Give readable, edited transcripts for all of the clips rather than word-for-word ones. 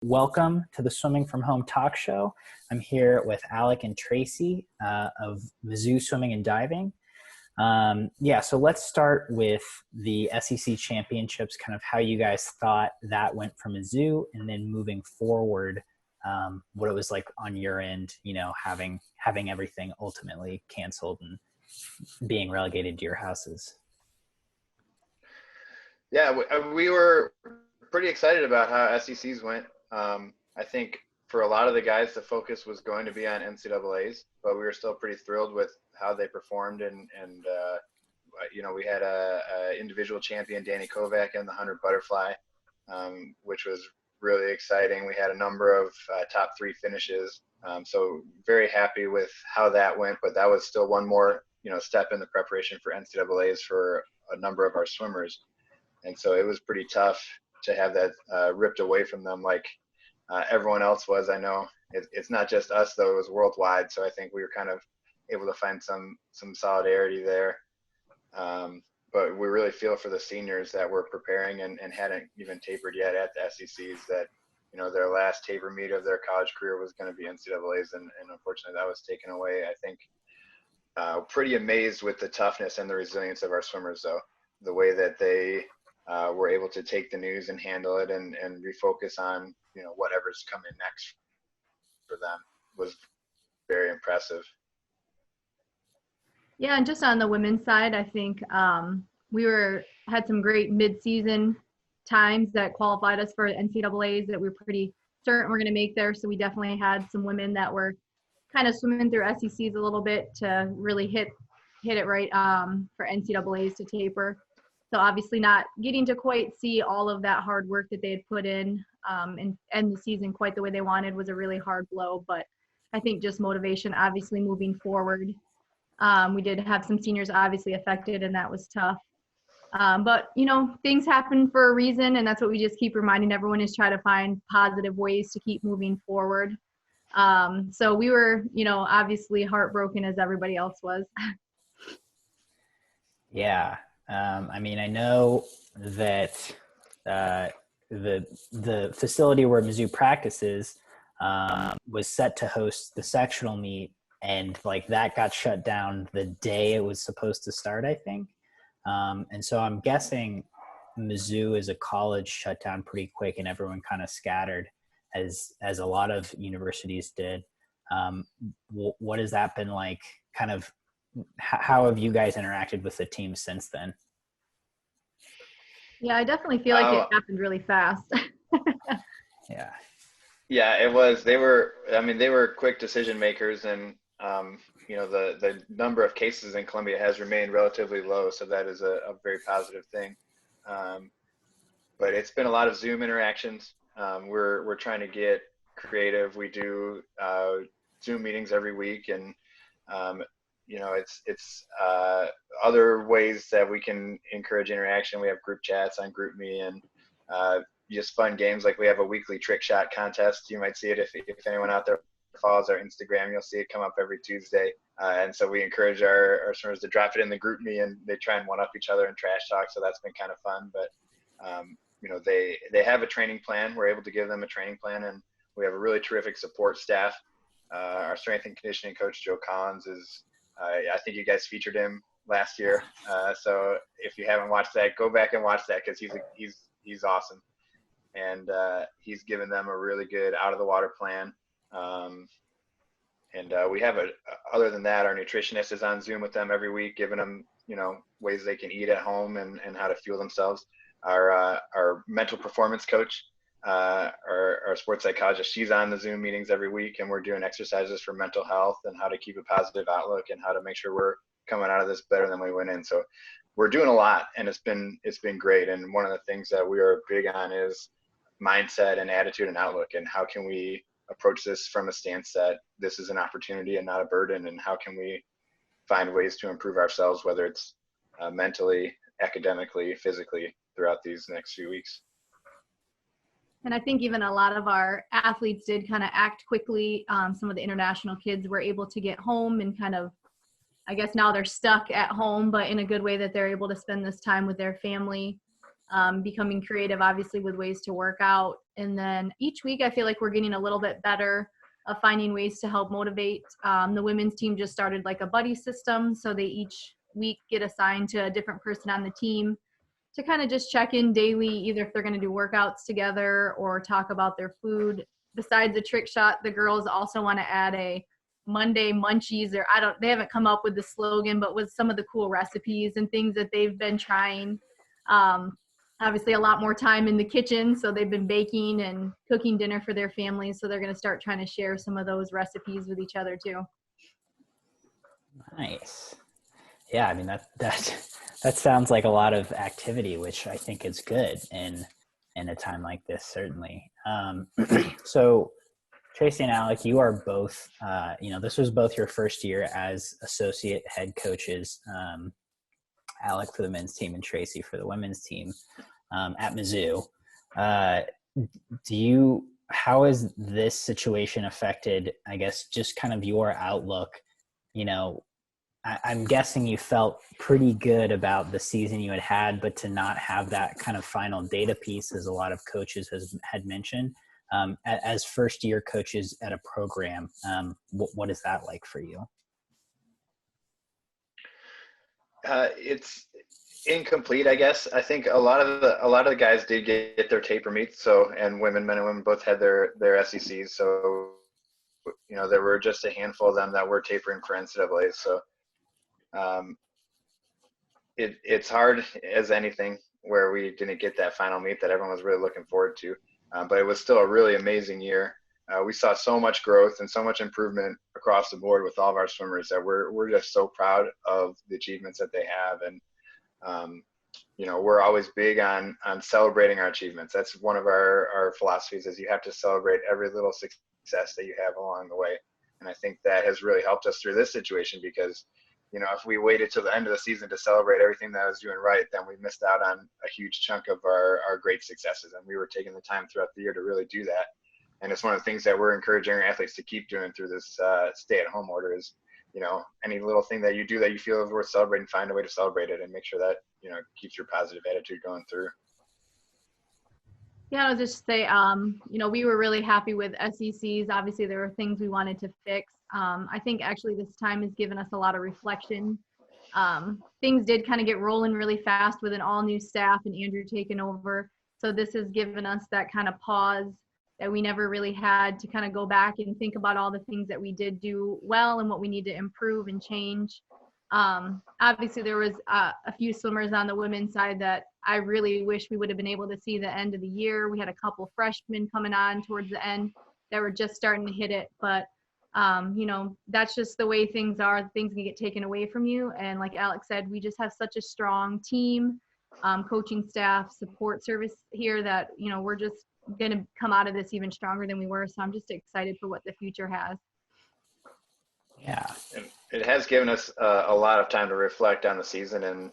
Welcome to the Swimming from Home talk show. I'm here with Alec and Tracy of Mizzou Swimming and Diving. So let's start with the SEC championships, kind of how you guys thought that went for Mizzou, and then moving forward, what it was like on your end, having everything ultimately canceled and being relegated to your houses. Yeah, we were pretty excited about how SECs went. I think for a lot of the guys, the focus was going to be on NCAAs, but we were still pretty thrilled with how they performed. And we had a individual champion, Danny Kovac, in the 100 butterfly, which was really exciting. We had a number of top three finishes. So very happy with how that went, but that was still one more, step in the preparation for NCAAs for a number of our swimmers. And so it was pretty tough to have that ripped away from them like everyone else was. I know it's not just us, though. It was worldwide. So I think we were kind of able to find some solidarity there. But we really feel for the seniors that were preparing and hadn't even tapered yet at the SECs that, their last taper meet of their college career was going to be NCAAs. And unfortunately, that was taken away. I think pretty amazed with the toughness and the resilience of our swimmers, though. The way that they were able to take the news and handle it and refocus on, whatever's coming next for them was very impressive. Yeah, and just on the women's side, I think we had some great mid-season times that qualified us for NCAAs that we were pretty certain we're going to make there. So we definitely had some women that were kind of swimming through SECs a little bit to really hit it right for NCAAs to taper. So obviously not getting to quite see all of that hard work that they had put in and end the season quite the way they wanted was a really hard blow. But I think just motivation, obviously moving forward. We did have some seniors obviously affected, and that was tough. But, things happen for a reason, and that's what we just keep reminding everyone is try to find positive ways to keep moving forward. So we were, obviously heartbroken as everybody else was. Yeah. I know that the facility where Mizzou practices was set to host the sectional meet, and that got shut down the day it was supposed to start, I think. And so I'm guessing Mizzou as a college shut down pretty quick, and everyone kind of scattered as a lot of universities did. What has that been like? Kind of how have you guys interacted with the team since then? Yeah, I definitely feel like it happened really fast. Yeah, it was. They were quick decision makers, and the number of cases in Columbia has remained relatively low, so that is a very positive thing. But it's been a lot of Zoom interactions. We're trying to get creative. We do Zoom meetings every week, and it's other ways that we can encourage interaction. We have group chats on GroupMe and just fun games. Like we have a weekly trick shot contest. You might see it if anyone out there follows our Instagram, you'll see it come up every Tuesday. And so we encourage our swimmers to drop it in the GroupMe, and they try and one up each other in trash talk. So that's been kind of fun. But they have a training plan. We're able to give them a training plan, and we have a really terrific support staff. Our strength and conditioning coach, Joe Collins, is I think you guys featured him last year. So if you haven't watched that, go back and watch that, because he's awesome. And he's given them a really good out of the water plan. We have other than that, our nutritionist is on Zoom with them every week, giving them, ways they can eat at home and how to fuel themselves. Our mental performance coach, our sports psychologist, she's on the Zoom meetings every week, and we're doing exercises for mental health and how to keep a positive outlook and how to make sure we're coming out of this better than we went in. So we're doing a lot, and it's been great. And one of the things that we are big on is mindset and attitude and outlook, and how can we approach this from a stance that this is an opportunity and not a burden, and how can we find ways to improve ourselves, whether it's mentally, academically, physically, throughout these next few weeks. And I think even a lot of our athletes did kind of act quickly. Some of the international kids were able to get home and kind of, I guess now they're stuck at home, but in a good way that they're able to spend this time with their family, becoming creative, obviously, with ways to work out. And then each week I feel like we're getting a little bit better of finding ways to help motivate. The women's team just started like a buddy system. So they each week get assigned to a different person on the team to kind of just check in daily, either if they're going to do workouts together or talk about their food. Besides the trick shot, the girls also want to add a Monday munchies, or they haven't come up with the slogan, but with some of the cool recipes and things that they've been trying. Obviously a lot more time in the kitchen, so they've been baking and cooking dinner for their families, so they're going to start trying to share some of those recipes with each other too. Nice. Yeah, I mean that sounds like a lot of activity, which I think is good in a time like this, certainly. So Tracy and Alec, you are both, this was both your first year as associate head coaches, Alec for the men's team and Tracy for the women's team at Mizzou. How has this situation affected, I guess, just kind of your outlook? I'm guessing you felt pretty good about the season you had, but to not have that kind of final data piece, as a lot of coaches had mentioned, as first-year coaches at a program, what is that like for you? It's incomplete, I guess. I think a lot of the guys did get their taper meets, and men and women both had their SECs. So, there were just a handful of them that were tapering for NCAA. So, it's hard as anything where we didn't get that final meet that everyone was really looking forward to. But it was still a really amazing year. We saw so much growth and so much improvement across the board with all of our swimmers that we're just so proud of the achievements that they have. And, we're always big on celebrating our achievements. That's one of our philosophies, is you have to celebrate every little success that you have along the way. And I think that has really helped us through this situation, because if we waited till the end of the season to celebrate everything that I was doing right, then we missed out on a huge chunk of our great successes. And we were taking the time throughout the year to really do that. And it's one of the things that we're encouraging our athletes to keep doing through this stay-at-home order is, any little thing that you do that you feel is worth celebrating, find a way to celebrate it and make sure that, keeps your positive attitude going through. Yeah, I'll just say, we were really happy with SECs. Obviously, there were things we wanted to fix. I think actually this time has given us a lot of reflection. Things did kind of get rolling really fast with an all new staff and Andrew taking over. So this has given us that kind of pause that we never really had to kind of go back and think about all the things that we did do well and what we need to improve and change. Obviously there was a few swimmers on the women's side that I really wish we would have been able to see the end of the year. We had a couple freshmen coming on towards the end that were just starting to hit it, but that's just the way things are. Things can get taken away from you. And like Alex said, we just have such a strong team, coaching staff, support service here that, we're just going to come out of this even stronger than we were. So I'm just excited for what the future has. Yeah. It has given us a lot of time to reflect on the season and,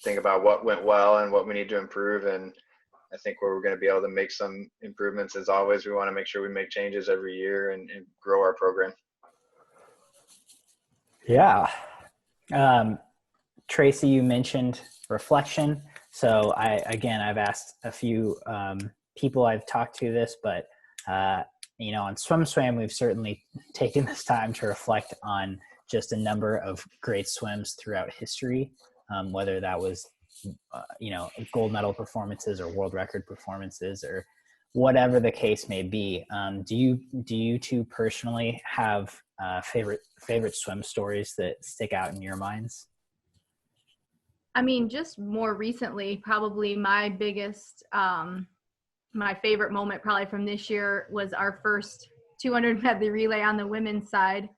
think about what went well and what we need to improve. And I think we're going to be able to make some improvements. As always, we want to make sure we make changes every year and grow our program. Yeah. Tracy, you mentioned reflection. So I've asked a few people I've talked to this, but on SwimSwam, we've certainly taken this time to reflect on just a number of great swims throughout history, whether that was, gold medal performances or world record performances or whatever the case may be. Do you two personally have favorite swim stories that stick out in your minds? I mean, just more recently, probably my biggest, my favorite moment probably from this year was our first 200 medley relay on the women's side.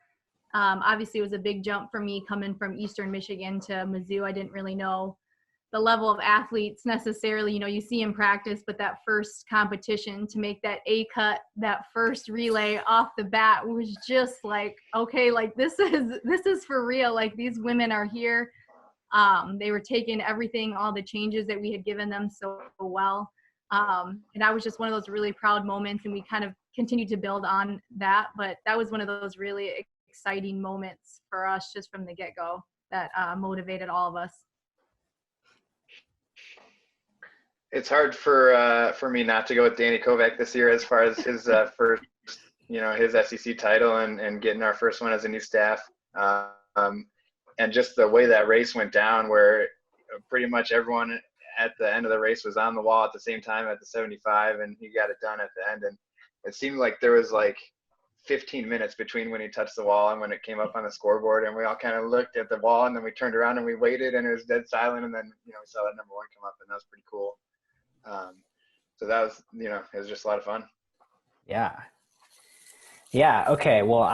Obviously, it was a big jump for me coming from Eastern Michigan to Mizzou. I didn't really know the level of athletes necessarily, you see in practice, but that first competition to make that A cut, that first relay off the bat was just like, okay, like this is for real. Like these women are here. They were taking everything, all the changes that we had given them so well. And that was just one of those really proud moments, and we kind of continued to build on that. But that was one of those really exciting moments for us just from the get-go that motivated all of us. it's hard for me not to go with Danny Kovac this year as far as his first, his SEC title and getting our first one as a new staff. And just the way that race went down, where pretty much everyone at the end of the race was on the wall at the same time at the 75, and he got it done at the end. And it seemed like there was like 15 minutes between when he touched the wall and when it came up on the scoreboard, and we all kind of looked at the wall, and then we turned around and we waited, and it was dead silent, and then we saw that number one come up, and that was pretty cool. So that was, it was just a lot of fun. Yeah. Okay. Well,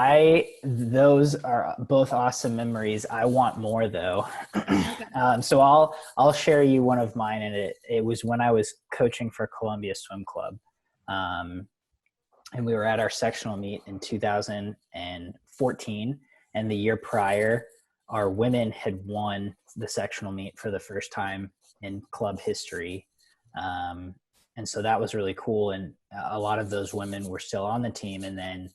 those are both awesome memories. I want more though. So I'll share you one of mine. And it was when I was coaching for Columbia Swim Club. And we were at our sectional meet in 2014. And the year prior, our women had won the sectional meet for the first time in club history. And so that was really cool. And a lot of those women were still on the team. And then,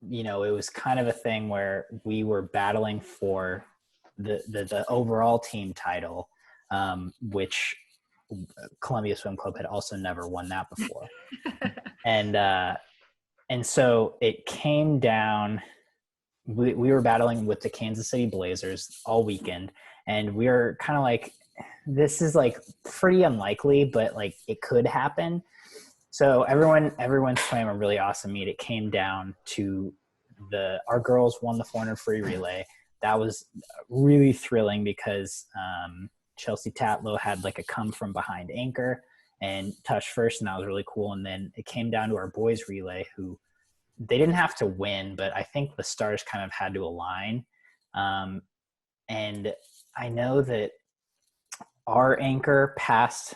it was kind of a thing where we were battling for the overall team title, which Columbia Swim Club had also never won that before. And so it came down, we were battling with the Kansas City Blazers all weekend. And we were kind of like, this is like pretty unlikely, but like it could happen. So everyone swam a really awesome meet. It came down to our girls won the 400 free relay. That was really thrilling because Chelsea Tatlow had like a come from behind anchor and touched first, and that was really cool. And then it came down to our boys relay, who they didn't have to win, but I think the stars kind of had to align. And I know that our anchor passed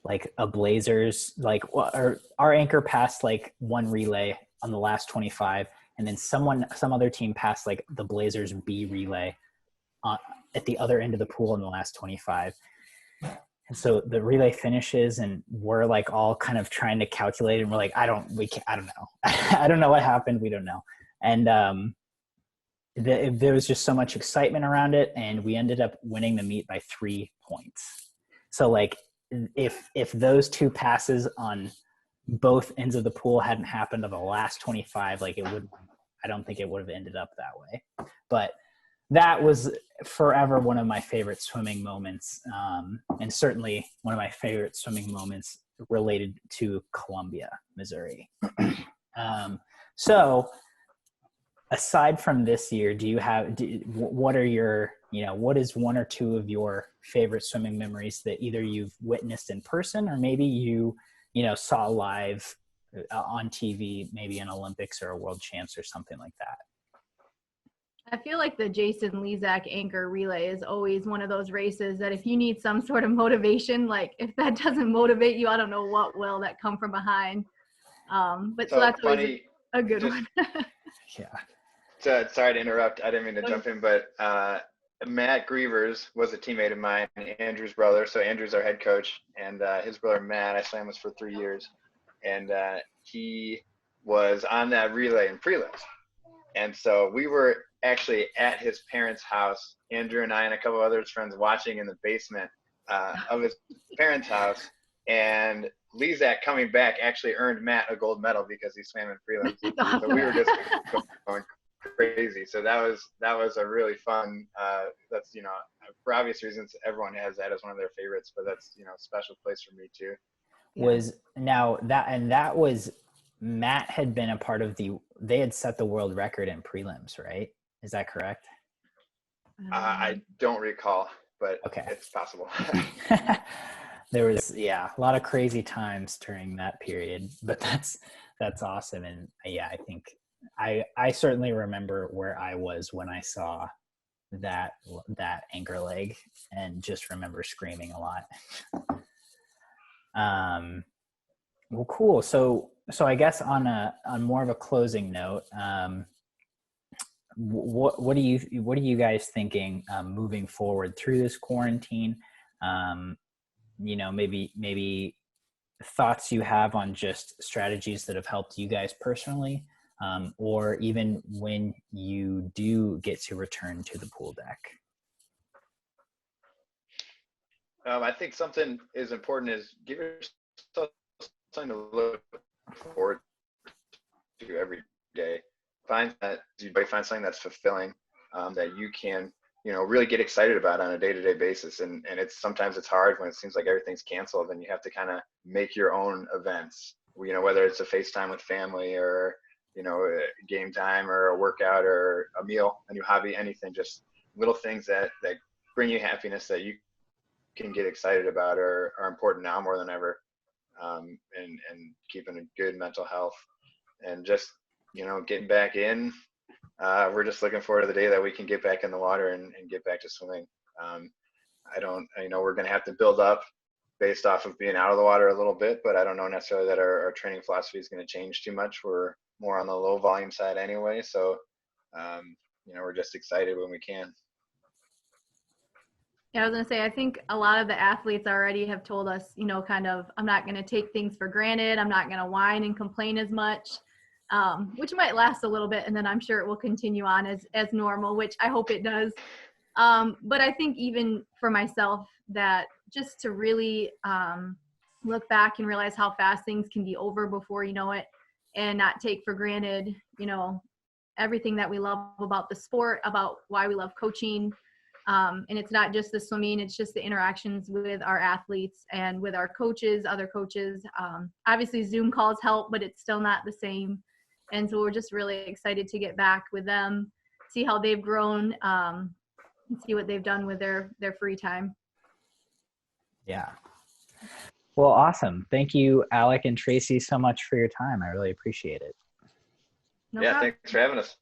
like a Blazers, or our anchor passed like one relay on the last 25, and then some other team passed like the Blazers B relay at the other end of the pool in the last 25. And so the relay finishes, and we're like all kind of trying to calculate, and we're like, I don't know. I don't know what happened. We don't know. And there was just so much excitement around it, and we ended up winning the meet by 3 points. So like, if those two passes on both ends of the pool hadn't happened of the last 25, like I don't think it would have ended up that way. But that was forever one of my favorite swimming moments, and certainly one of my favorite swimming moments related to Columbia, Missouri. So aside from this year, what are your, what is one or two of your favorite swimming memories that either you've witnessed in person, or maybe you saw live on TV, maybe an Olympics or a World Champs or something like that? I feel like the Jason Lezak anchor relay is always one of those races that if you need some sort of motivation, like if that doesn't motivate you, I don't know what will, that come from behind. But so that's always a good one. Yeah. Sorry to interrupt. I didn't mean to jump in, but Matt Grievers was a teammate of mine, Andrew's brother. So Andrew's our head coach, and his brother Matt, I swam with for 3 years, and he was on that relay in prelims. And so we were actually at his parents' house, Andrew and I and a couple of other friends, watching in the basement of his parents' house. And Lezak coming back actually earned Matt a gold medal because he swam in prelims. So we were just going crazy. So that was a really fun. That's for obvious reasons, everyone has that as one of their favorites, but that's a special place for me too. That was Matt had been a part of they had set the world record in prelims, right? Is that correct? I don't recall, but okay, it's possible. There was a lot of crazy times during that period, but that's awesome. And I think I certainly remember where I was when I saw that anchor leg, and just remember screaming a lot. Well, cool. So I guess on more of a closing note, what are you guys thinking moving forward through this quarantine? Maybe thoughts you have on just strategies that have helped you guys personally, or even when you do get to return to the pool deck. I think something is important is give yourself something to look forward to every day. Find something that's fulfilling, that you can, really get excited about on a day-to-day basis. And sometimes it's hard when it seems like everything's canceled and you have to kind of make your own events, whether it's a FaceTime with family or, a game time or a workout or a meal, a new hobby, anything, just little things that bring you happiness that you can get excited about are important now more than ever. And keeping a good mental health and just, getting back in. We're just looking forward to the day that we can get back in the water and get back to swimming. We're going to have to build up based off of being out of the water a little bit, but I don't know necessarily that our training philosophy is going to change too much. We're more on the low volume side anyway. So, we're just excited when we can. Yeah, I was going to say, I think a lot of the athletes already have told us, kind of, I'm not going to take things for granted. I'm not going to whine and complain as much, which might last a little bit. And then I'm sure it will continue on as normal, which I hope it does. But I think even for myself, that just to really look back and realize how fast things can be over before you know it, and not take for granted, everything that we love about the sport, about why we love coaching. And it's not just the swimming, it's just the interactions with our athletes and with our coaches, other coaches. Obviously Zoom calls help, but it's still not the same. And so we're just really excited to get back with them, see how they've grown, and see what they've done with their free time. Yeah. Well, awesome. Thank you, Alec and Tracy, so much for your time. I really appreciate it. No yeah, problem. thanks for having us.